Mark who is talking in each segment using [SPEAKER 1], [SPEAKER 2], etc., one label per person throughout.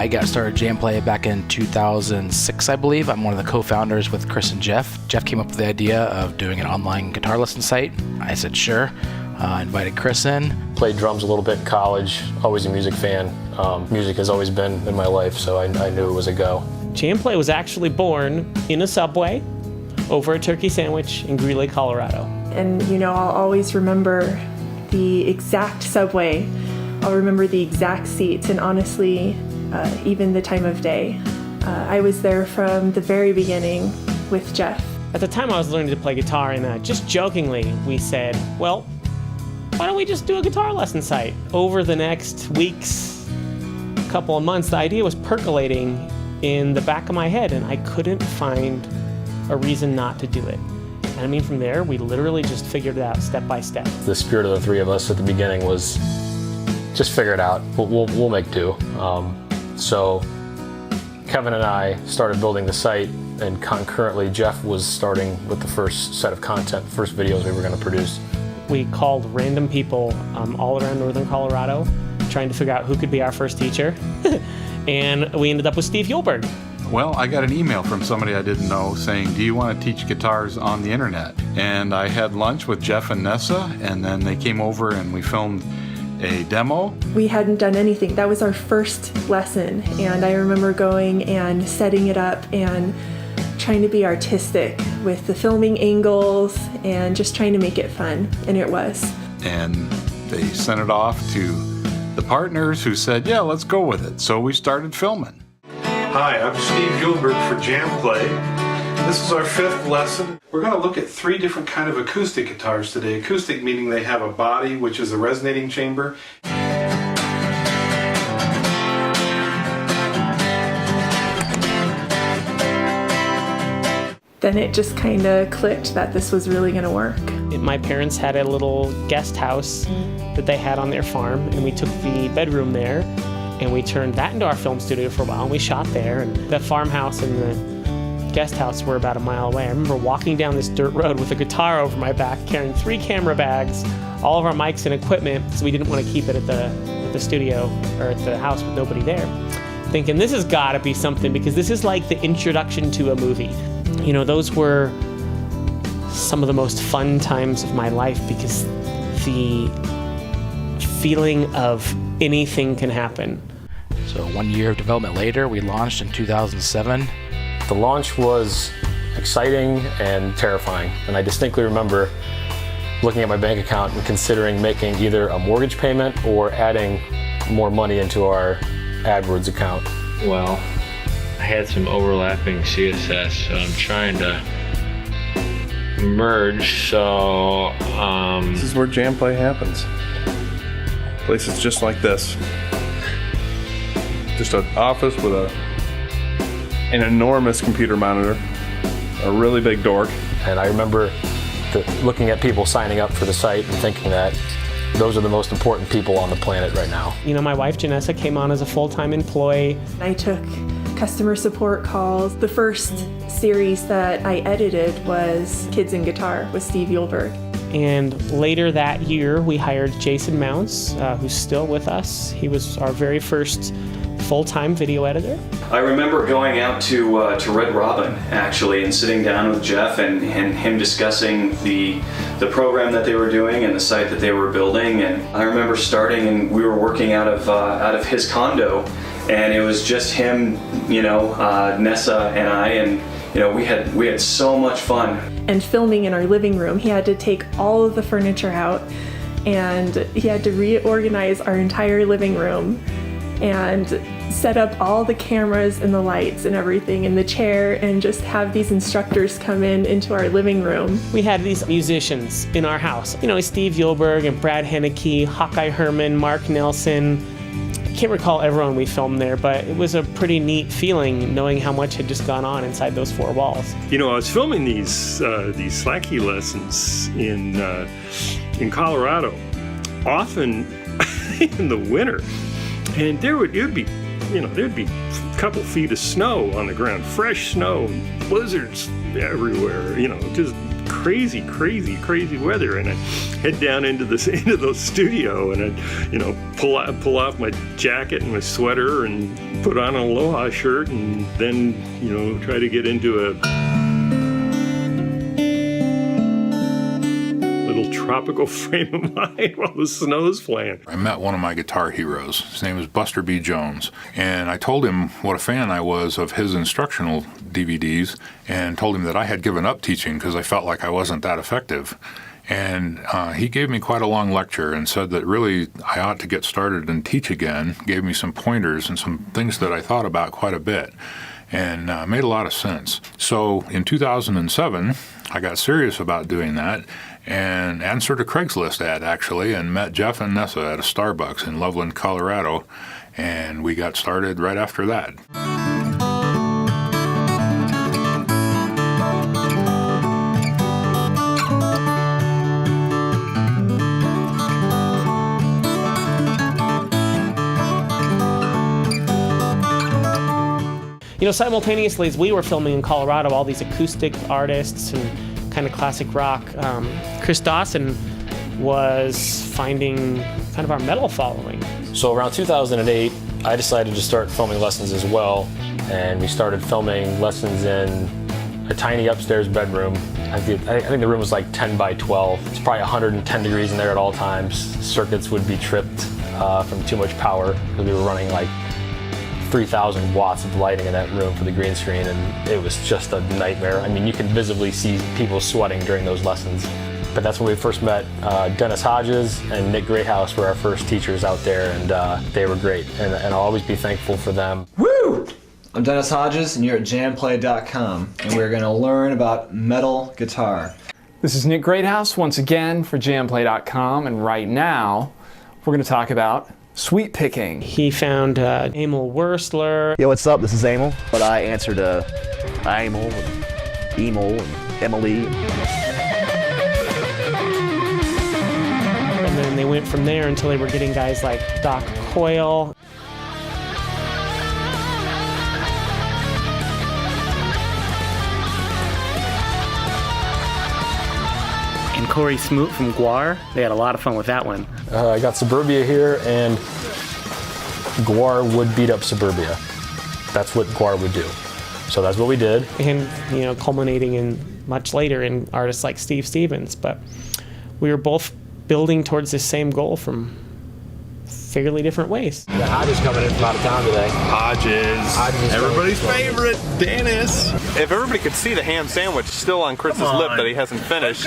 [SPEAKER 1] I got started JamPlay back in 2006, I believe. I'm one of the co-founders with Chris and Jeff. Jeff came up with the idea of doing an online guitar lesson site. I said sure. Invited Chris in.
[SPEAKER 2] Played drums a little bit in college, always a music fan. Music has always been in my life, so I knew it was a go.
[SPEAKER 3] JamPlay was actually born in a Subway over a turkey sandwich in Greeley, Colorado.
[SPEAKER 4] And I'll always remember the exact Subway. I'll remember the exact seats, and honestly, even the time of day. I was there from the very beginning with Jeff.
[SPEAKER 3] At the time I was learning to play guitar, and just jokingly we said, well, why don't we just do a guitar lesson site? Over the next weeks, couple of months, the idea was percolating in the back of my head, and I couldn't find a reason not to do it. And I mean, from there, we literally just figured it out step by step.
[SPEAKER 2] The spirit of the three of us at the beginning was just figure it out. We'll make do. So Kevin and I started building the site, and concurrently Jeff was starting with the first set of content, first videos we were going to produce.
[SPEAKER 3] We called random people all around northern Colorado, trying to figure out who could be our first teacher. And we ended up with Steve Yulberg.
[SPEAKER 5] Well, I got an email from somebody I didn't know saying, do you want to teach guitars on the internet? And I had lunch with Jeff and Nessa, and then they came over and we filmed a demo.
[SPEAKER 4] We hadn't done anything. That was our first lesson, and I remember going and setting it up and trying to be artistic with the filming angles and just trying to make it fun, and it was.
[SPEAKER 5] And they sent it off to the partners who said, yeah, let's go with it. So we started filming.
[SPEAKER 6] Hi, I'm Steve Gilbert for JamPlay. This is our 5th lesson. We're going to look at 3 different kind of acoustic guitars today. Acoustic meaning they have a body, which is a resonating chamber.
[SPEAKER 4] Then it just kind of clicked that this was really going to work.
[SPEAKER 3] My parents had a little guest house that they had on their farm, and we took the bedroom there and we turned that into our film studio for a while, and we shot there. And the farmhouse and the guest house were about a mile away. I remember walking down this dirt road with a guitar over my back, carrying 3 camera bags, all of our mics and equipment, so we didn't want to keep it at the studio or at the house with nobody there. Thinking this has got to be something, because this is like the introduction to a movie. Those were some of the most fun times of my life, because the feeling of anything can happen.
[SPEAKER 1] So 1 year of development later, we launched in 2007.
[SPEAKER 2] The launch was exciting and terrifying, and I distinctly remember looking at my bank account and considering making either a mortgage payment or adding more money into our AdWords account.
[SPEAKER 7] Well, I had some overlapping CSS, so I'm trying to merge, so
[SPEAKER 8] This is where JamPlay happens. Places just like this. Just an office with an enormous computer monitor, a really big dork.
[SPEAKER 2] And I remember looking at people signing up for the site and thinking that those are the most important people on the planet right now.
[SPEAKER 3] My wife Jenessa came on as a full-time employee.
[SPEAKER 4] I took customer support calls. The first series that I edited was Kids in Guitar with Steve Yulberg.
[SPEAKER 3] And later that year, we hired Jason Mounts, who's still with us. He was our very first full-time video editor.
[SPEAKER 9] I remember going out to Red Robin, actually, and sitting down with Jeff and him discussing the program that they were doing and the site that they were building. And I remember starting, and we were working out of his condo, and it was just him, Nessa and I, and we had so much fun.
[SPEAKER 4] And filming in our living room, he had to take all of the furniture out, and he had to reorganize our entire living room and set up all the cameras and the lights and everything in the chair, and just have these instructors come into our living room.
[SPEAKER 3] We had these musicians in our house. Steve Yulberg and Brad Henneke, Hawkeye Herman, Mark Nelson. I can't recall everyone we filmed there, but it was a pretty neat feeling knowing how much had just gone on inside those 4 walls.
[SPEAKER 10] I was filming these slacky lessons in Colorado, often in the winter, and there'd be a couple feet of snow on the ground, fresh snow, blizzards everywhere, just crazy weather. And I'd head down into the studio, and I'd pull off my jacket and my sweater and put on an Aloha shirt and then, try to get into a little tropical frame of mind while the snow's flying.
[SPEAKER 11] I met one of my guitar heroes. His name is Buster B. Jones. And I told him what a fan I was of his instructional DVDs and told him that I had given up teaching because I felt like I wasn't that effective. And he gave me quite a long lecture and said that really I ought to get started and teach again, gave me some pointers and some things that I thought about quite a bit, and made a lot of sense. So in 2007, I got serious about doing that and answered a Craigslist ad, actually, and met Jeff and Nessa at a Starbucks in Loveland, Colorado, and we got started right after that.
[SPEAKER 3] Simultaneously as we were filming in Colorado, all these acoustic artists and kind of classic rock, Chris Dawson was finding kind of our metal following.
[SPEAKER 2] So around 2008, I decided to start filming lessons as well, and we started filming lessons in a tiny upstairs bedroom. I think the room was like 10 by 12. It's probably 110 degrees in there at all times. Circuits would be tripped from too much power because we were running like 3,000 watts of lighting in that room for the green screen, and it was just a nightmare. I mean, you can visibly see people sweating during those lessons. But that's when we first met. Dennis Hodges and Nick Greathouse were our first teachers out there, and they were great, and I'll always be thankful for them.
[SPEAKER 12] Woo! I'm Dennis Hodges, and you're at JamPlay.com, and we're going to learn about metal guitar.
[SPEAKER 13] This is Nick Greathouse once again for JamPlay.com, and right now we're going to talk about sweet picking.
[SPEAKER 3] He found Emil Wurstler.
[SPEAKER 14] Yo, what's up? This is Emil. But I answer to Emil and Emil and Emily.
[SPEAKER 3] And then they went from there until they were getting guys like Doc Coyle. And Corey Smoot from Guar. They had a lot of fun with that one.
[SPEAKER 2] I got Suburbia here, and Guar would beat up Suburbia. That's what Guar would do. So that's what we did.
[SPEAKER 3] And, culminating in much later in artists like Steve Stevens. But we were both building towards this same goal from fairly different ways.
[SPEAKER 15] The Hodges coming in from out of town today.
[SPEAKER 8] Hodges. Everybody's favorite, Dennis. If everybody could see the ham sandwich still on Chris's lip that he hasn't finished.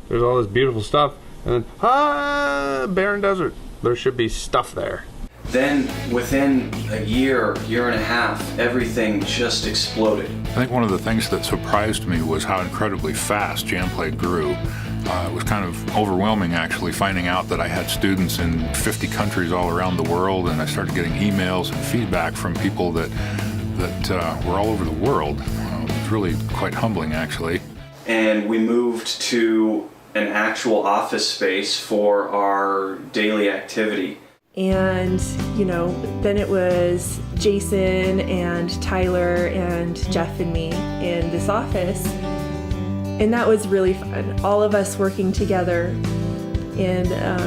[SPEAKER 8] There's all this beautiful stuff. And then, barren desert. There should be stuff there.
[SPEAKER 9] Then, within a year and a half, everything just exploded.
[SPEAKER 11] I think one of the things that surprised me was how incredibly fast JamPlay grew. It was kind of overwhelming, actually, finding out that I had students in 50 countries all around the world, and I started getting emails and feedback from people that were all over the world. It was really quite humbling, actually.
[SPEAKER 9] And we moved to an actual office space for our daily activity.
[SPEAKER 4] And, then it was Jason and Tyler and Jeff and me in this office. And that was really fun. All of us working together in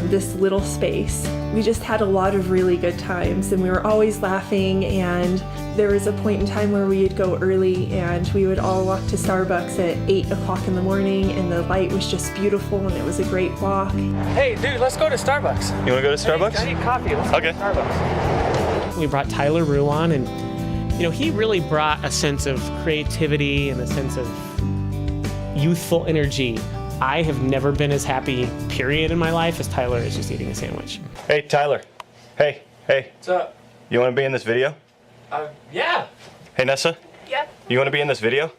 [SPEAKER 4] this little space. We just had a lot of really good times, and we were always laughing, and there was a point in time where we'd go early and we would all walk to Starbucks at 8 o'clock in the morning, and the light was just beautiful and it was a great walk.
[SPEAKER 3] Hey dude, let's go to Starbucks.
[SPEAKER 8] You want to go to Starbucks?
[SPEAKER 3] I need coffee. Let's go to Starbucks. We brought Tyler Rue on, and he really brought a sense of creativity and a sense of youthful energy. I have never been as happy, period, in my life as Tyler is just eating a sandwich.
[SPEAKER 8] Hey, Tyler. Hey.
[SPEAKER 3] What's up?
[SPEAKER 8] You want to be in this video?
[SPEAKER 3] Yeah.
[SPEAKER 8] Hey, Nessa?
[SPEAKER 3] Yeah.
[SPEAKER 8] You want to be in this video?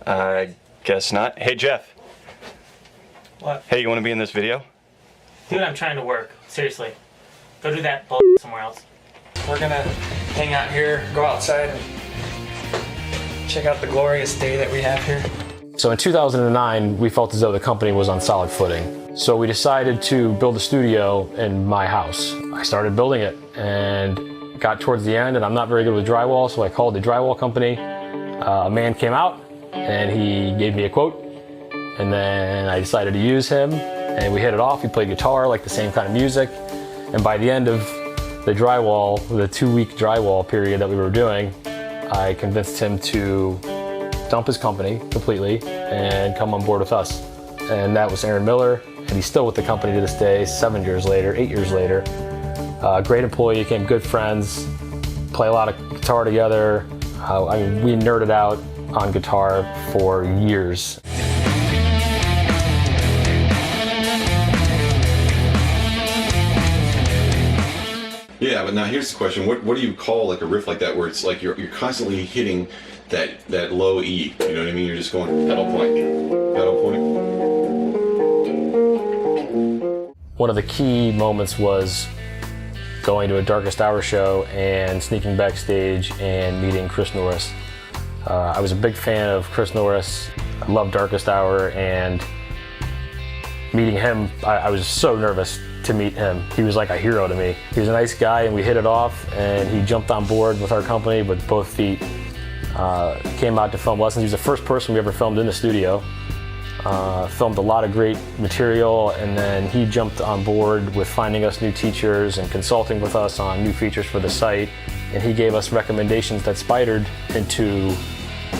[SPEAKER 8] I guess not. Hey, Jeff.
[SPEAKER 3] What?
[SPEAKER 8] Hey, you want to be in this video?
[SPEAKER 3] Dude, I'm trying to work. Seriously. Go do that somewhere else.
[SPEAKER 16] We're gonna hang out here, go outside, and check out the glorious day that we have here.
[SPEAKER 2] So in 2009, we felt as though the company was on solid footing. So we decided to build a studio in my house. I started building it and got towards the end, and I'm not very good with drywall, so I called the drywall company. A man came out and he gave me a quote, and then I decided to use him, and we hit it off. We played guitar, like the same kind of music, and by the end of the 2-week drywall period that we were doing, I convinced him to dump his company completely and come on board with us. And that was Aaron Miller, and he's still with the company to this day, 8 years later. Great employee, became good friends, play a lot of guitar together. We nerded out on guitar for years.
[SPEAKER 17] Yeah, but now here's the question: what do you call like a riff like that, where it's like you're constantly hitting that low E? You know what I mean? You're just going pedal point, pedal point.
[SPEAKER 2] One of the key moments was going to a Darkest Hour show and sneaking backstage and meeting Chris Norris. I was a big fan of Chris Norris. I loved Darkest Hour, and meeting him, I was so nervous to meet him. He was like a hero to me. He was a nice guy, and we hit it off, and he jumped on board with our company with both feet. Came out to film lessons. He was the first person we ever filmed in the studio. Filmed a lot of great material, and then he jumped on board with finding us new teachers and consulting with us on new features for the site. And he gave us recommendations that spidered into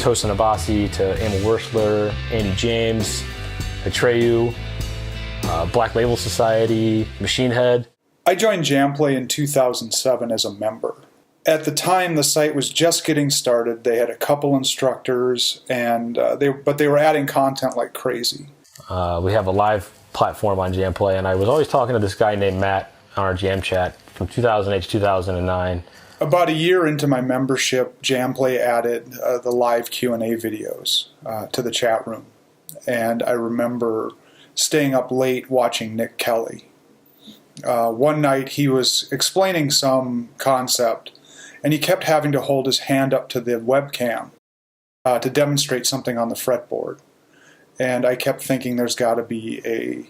[SPEAKER 2] Tosin Abasi, to Emil Wursler, Andy James, Atreyu, Black Label Society, Machine Head.
[SPEAKER 18] I joined JamPlay in 2007 as a member. At the time, the site was just getting started. They had a couple instructors, and they were adding content like crazy.
[SPEAKER 2] We have a live platform on JamPlay, and I was always talking to this guy named Matt on our Jam chat from 2008 to 2009.
[SPEAKER 18] About a year into my membership, JamPlay added the live Q&A videos to the chat room. And I remember staying up late watching Nick Kelly. One night he was explaining some concept, and he kept having to hold his hand up to the webcam to demonstrate something on the fretboard. And I kept thinking there's got to be a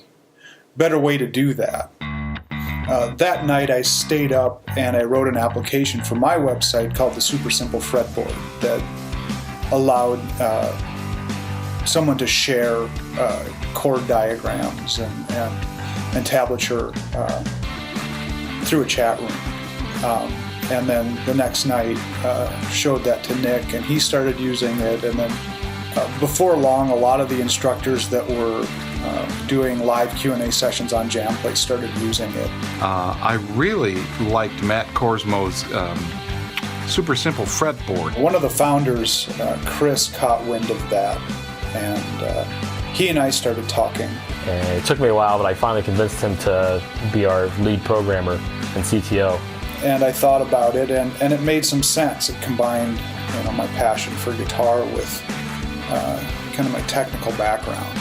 [SPEAKER 18] better way to do that. That night I stayed up and I wrote an application for my website called the Super Simple Fretboard that allowed someone to share chord diagrams and tablature through a chat room. And then the next night showed that to Nick, and he started using it. And then before long, a lot of the instructors that were doing live Q&A sessions on JamPlay started using it.
[SPEAKER 5] I really liked Matt Korsmo's Super Simple Fretboard.
[SPEAKER 18] One of the founders, Chris, caught wind of that, and he and I started talking.
[SPEAKER 2] And it took me a while, but I finally convinced him to be our lead programmer and CTO.
[SPEAKER 18] And I thought about it, and it made some sense. It combined, my passion for guitar with kind of my technical background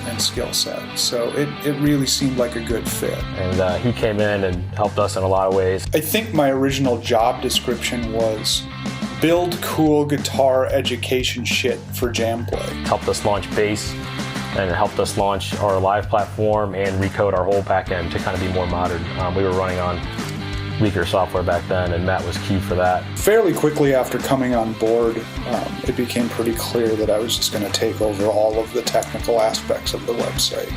[SPEAKER 18] and skill set. So it really seemed like a good fit.
[SPEAKER 2] And he came in and helped us in a lot of ways.
[SPEAKER 18] I think my original job description was build cool guitar education shit for JamPlay.
[SPEAKER 2] Helped us launch bass, and it helped us launch our live platform and recode our whole back end to kind of be more modern. We were running on weaker software back then, and Matt was key for that.
[SPEAKER 18] Fairly quickly after coming on board, it became pretty clear that I was just going to take over all of the technical aspects of the website.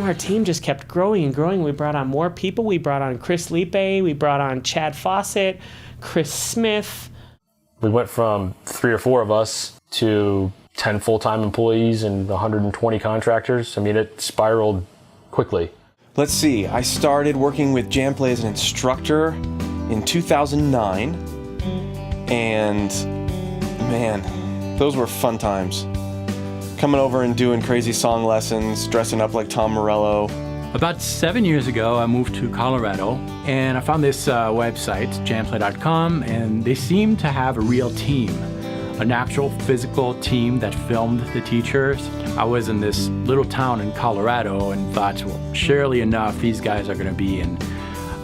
[SPEAKER 3] Our team just kept growing and growing. We brought on more people. We brought on Chris Lipe. We brought on Chad Fawcett, Chris Smith.
[SPEAKER 2] We went from 3 or 4 of us to 10 full-time employees and 120 contractors. It spiraled quickly.
[SPEAKER 19] Let's see, I started working with JamPlay as an instructor in 2009, and man, those were fun times. Coming over and doing crazy song lessons, dressing up like Tom Morello.
[SPEAKER 20] About 7 years ago, I moved to Colorado, and I found this website, JamPlay.com, and they seem to have a real team. An actual physical team that filmed the teachers. I was in this little town in Colorado and thought, well, surely enough, these guys are going to be in,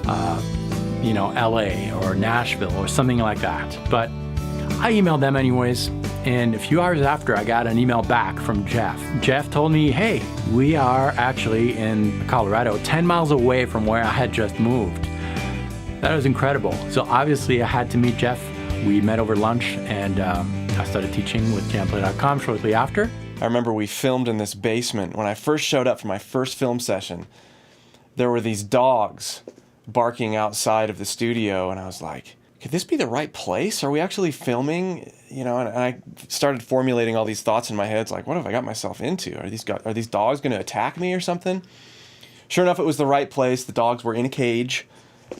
[SPEAKER 20] LA or Nashville or something like that. But I emailed them anyways, and a few hours after, I got an email back from Jeff. Jeff told me, hey, we are actually in Colorado, 10 miles away from where I had just moved. That was incredible. So obviously I had to meet Jeff. We met over lunch, and I started teaching with JamPlay.com shortly after.
[SPEAKER 19] I remember we filmed in this basement. When I first showed up for my first film session, there were these dogs barking outside of the studio, and I was like, could this be the right place? Are we actually filming? You know, and I started formulating all these thoughts in my head. It's like, what have I got myself into? Are these dogs going to attack me or something? Sure enough, it was the right place. The dogs were in a cage,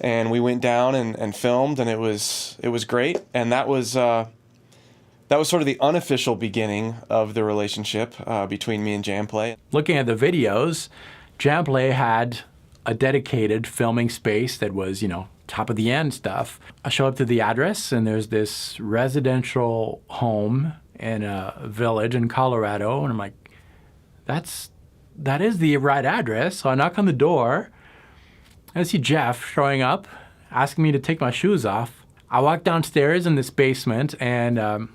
[SPEAKER 19] and we went down and filmed, and it was great. And that was sort of the unofficial beginning of the relationship between me and JamPlay.
[SPEAKER 20] Looking at the videos, JamPlay had a dedicated filming space that was, top of the end stuff. I show up to the address, and there's this residential home in a village in Colorado, and I'm like, that is the right address. So I knock on the door, and I see Jeff showing up, asking me to take my shoes off. I walk downstairs in this basement, and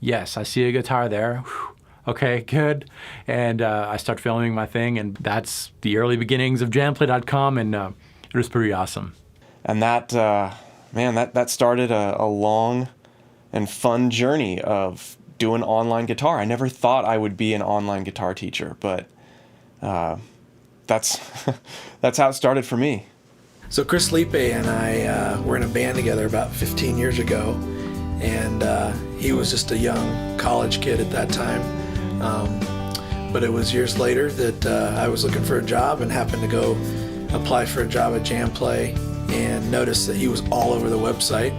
[SPEAKER 20] yes, I see a guitar there. Whew. Okay, good. And I start filming my thing, and that's the early beginnings of JamPlay.com, and it was pretty awesome.
[SPEAKER 19] And that, that started a long and fun journey of doing online guitar. I never thought I would be an online guitar teacher, but that's how it started for me.
[SPEAKER 21] So Chris Lipe and I were in a band together about 15 years ago, and he was just a young college kid at that time. But it was years later that I was looking for a job and happened to go apply for a job at JamPlay and noticed that he was all over the website.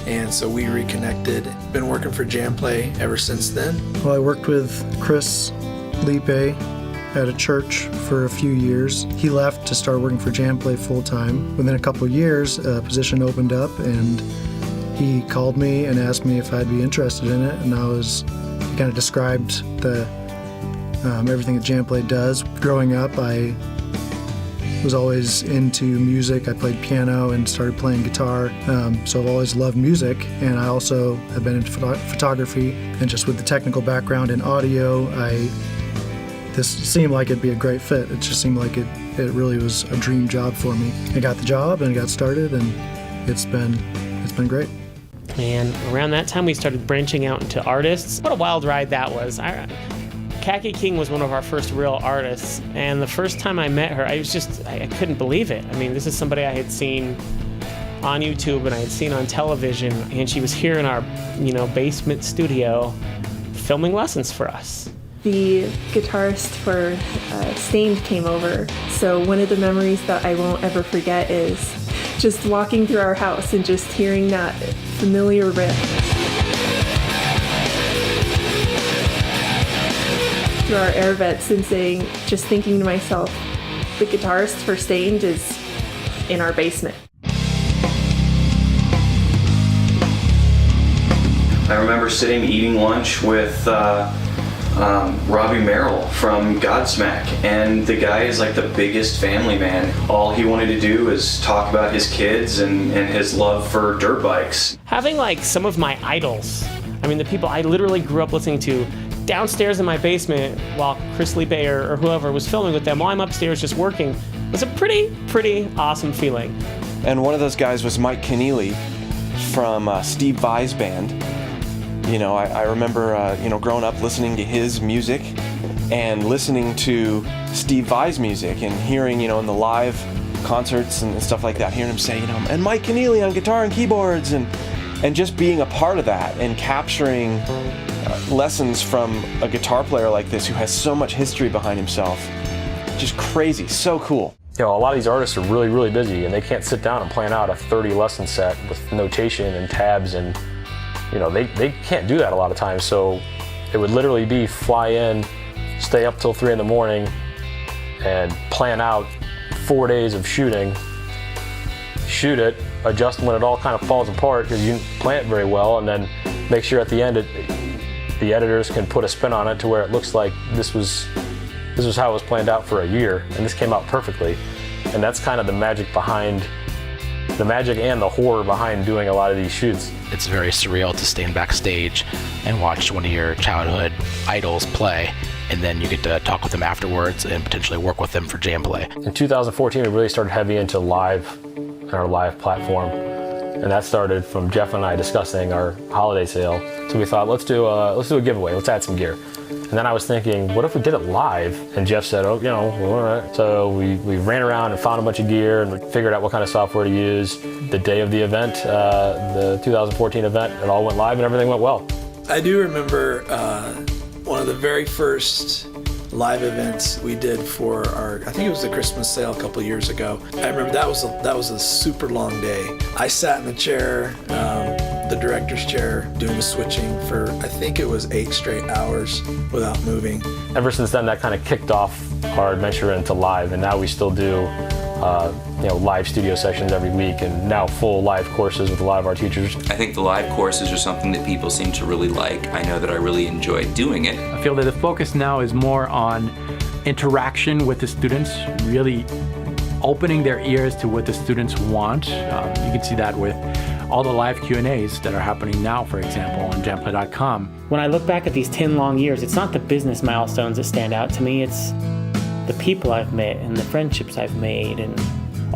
[SPEAKER 21] And so we reconnected. Been working for JamPlay ever since then.
[SPEAKER 22] Well, I worked with Chris Lipe at a church for a few years. He left to start working for JamPlay full-time. Within a couple of years, a position opened up, and he called me and asked me if I'd be interested in it. And he kind of described everything that JamPlay does. Growing up, I was always into music. I played piano and started playing guitar, so I've always loved music, and I also have been into photography. And just with the technical background in audio, this seemed like it'd be a great fit. It just seemed like it really was a dream job for me. I got the job and got started, and it's been great.
[SPEAKER 3] And around that time, we started branching out into artists. What a wild ride that was. Khaki King was one of our first real artists, and the first time I met her, I couldn't believe it. I mean, this is somebody I had seen on YouTube and I had seen on television, and she was here in our, basement studio filming lessons for us.
[SPEAKER 4] The guitarist for Stained came over, so one of the memories that I won't ever forget is just walking through our house and just hearing that familiar riff through our air vents and just thinking to myself, the guitarist for Stained is in our basement.
[SPEAKER 9] I remember sitting eating lunch with Robbie Merrill from Godsmack, and the guy is like the biggest family man. All he wanted to do is talk about his kids and his love for dirt bikes.
[SPEAKER 3] Having some of my idols, the people I literally grew up listening to, downstairs in my basement while Chris Lipe or whoever was filming with them while I'm upstairs just working was a pretty awesome feeling.
[SPEAKER 19] And one of those guys was Mike Keneally from Steve Vai's band. I remember, growing up listening to his music and listening to Steve Vai's music and hearing, in the live concerts and stuff like that, hearing him say, and Mike Keneally on guitar and keyboards, and just being a part of that and capturing lessons from a guitar player like this who has so much history behind himself. Just crazy, so cool.
[SPEAKER 2] A lot of these artists are really, really busy, and they can't sit down and plan out a 30 lesson set with notation and tabs, and they can't do that a lot of times. So it would literally be fly in, stay up till 3 in the morning, and plan out 4 days of shooting, shoot it, adjust when it all kind of falls apart because you didn't plan it very well, and then make sure at the end the editors can put a spin on it to where it looks like this was how it was planned out for a year, and this came out perfectly. And that's kind of the magic and the horror behind doing a lot of these shoots.
[SPEAKER 1] It's very surreal to stand backstage and watch one of your childhood idols play, and then you get to talk with them afterwards and potentially work with them for JamPlay.
[SPEAKER 2] In 2014, we really started heavy into live and our live platform, and that started from Jeff and I discussing our holiday sale. So we thought, let's do a giveaway. Let's add some gear. And then I was thinking, what if we did it live? And Jeff said, oh, well, all right. So we ran around and found a bunch of gear and figured out what kind of software to use. The day of the event, the 2014 event, it all went live and everything went well.
[SPEAKER 21] I do remember one of the very first live events we did for I think it was the Christmas sale a couple years ago. I remember that was a super long day. I sat in the chair, the director's chair, doing the switching for, I think it was 8 straight hours without moving.
[SPEAKER 2] Ever since then, that kind of kicked off our adventure into live, and now we still do live studio sessions every week, and now full live courses with a lot of our teachers.
[SPEAKER 6] I think the live courses are something that people seem to really like. I know that I really enjoy doing it.
[SPEAKER 20] I feel that the focus now is more on interaction with the students, really opening their ears to what the students want. You can see that with all the live Q&As that are happening now, for example, on JamPlay.com.
[SPEAKER 3] When I look back at these 10 long years, it's not the business milestones that stand out to me, it's the people I've met and the friendships I've made and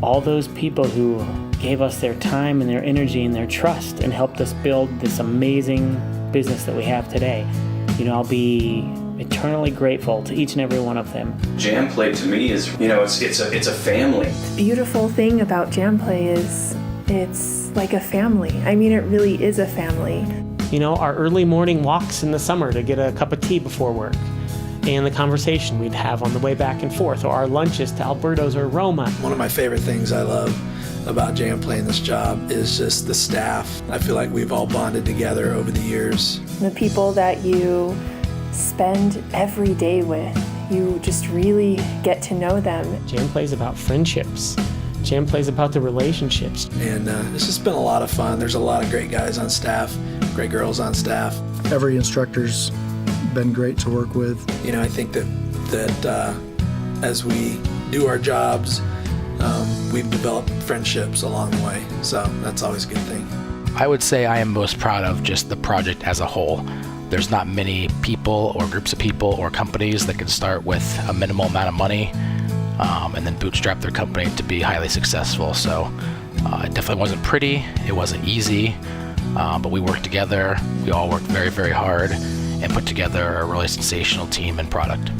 [SPEAKER 3] all those people who gave us their time and their energy and their trust and helped us build this amazing business that we have today. I'll be eternally grateful to each and every one of them.
[SPEAKER 9] JamPlay to me is, it's a family.
[SPEAKER 4] The beautiful thing about JamPlay is it's like a family. I mean, it really is a family.
[SPEAKER 3] Our early morning walks in the summer to get a cup of tea before work, and the conversation we'd have on the way back and forth, or our lunches to Alberto's or Roma.
[SPEAKER 21] One of my favorite things I love about JamPlay and this job is just the staff. I feel like we've all bonded together over the years.
[SPEAKER 4] The people that you spend every day with, you just really get to know them.
[SPEAKER 3] JamPlay's about friendships. JamPlay's about the relationships.
[SPEAKER 21] And it's just been a lot of fun. There's a lot of great guys on staff, great girls on staff.
[SPEAKER 22] Every instructor's been great to work with.
[SPEAKER 21] I think that as we do our jobs, we've developed friendships along the way. So that's always a good thing.
[SPEAKER 1] I would say I am most proud of just the project as a whole. There's not many people or groups of people or companies that can start with a minimal amount of money and then bootstrap their company to be highly successful. So it definitely wasn't pretty, it wasn't easy, but we worked together. We all worked very, very hard and put together a really sensational team and product.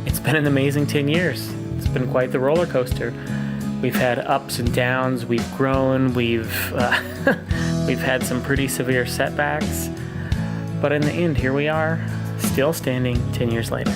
[SPEAKER 3] It's been an amazing 10 years. It's been quite the roller coaster. We've had ups and downs, we've grown, we've had some pretty severe setbacks, but in the end, here we are, still standing 10 years later.